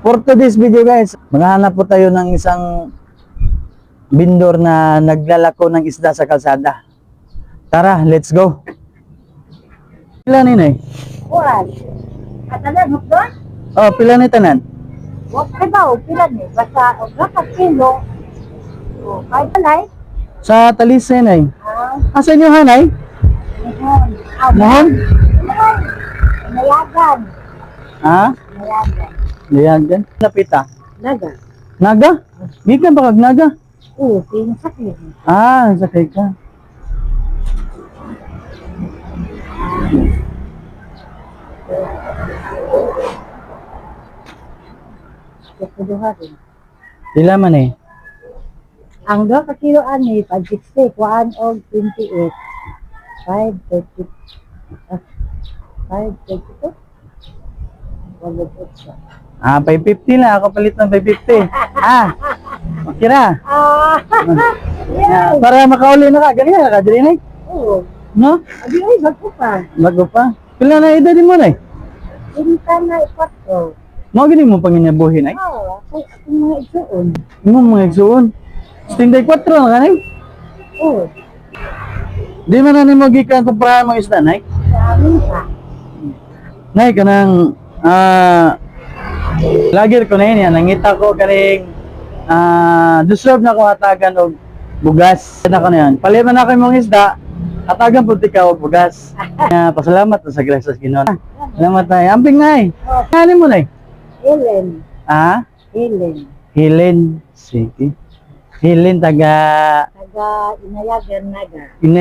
For today's video guys, maghahanap po tayo ng isang vendor na naglalako ng isda sa kalsada. Tara, let's go. Pila ni nay? Kuan. Katalan mo doon? Oh, pila ni tanan? Wag ka daw, pila ni. Basta, og kilo. O, kahit palay. Sa Talisay nay. Asa inyo hanay? Mohon. Mohon? Nayagan. Ha? Nayagan. Liyagan. Napita. Naga. Naga? Gikan ba kag naga? Oo, pinasakit. Ah, sakay ka. Kuduha rin. Pila man eh. Ang 2 ka kilo ani, 560, kuan og 28. 530. 532. Wala po siya. Ah, 550 na. Ako palit ng 550. Ah, okay na. Yeah. Para makauli na ka. Ganyan na ka, dili nay. Oo. No? Abi ay bago pa. Bago pa. Pila na edad din mo nay? Pinta na ipatro. Mo gini mo panginabuhin ay. Oo, ay akong mga isuon. Mo mga igsuon. 74 na kanay. Oo. Di man na nimo gikan kumprahan mo isda nay. Amin pa. Nay kanang lagir ko na yun yan. Nangita ko kaning deserve na ko hatagan og bugas. Na ko na yan. Paliman na ko yung mga isda. Hatagan po tika og bugas. Pasalamat sa grasya sa Ginoo. Salamat nay. Amping nay. Ano mo nay? Helen. Ah? Helen. Helen. Sige. Helen taga Taga Inayagan Naga.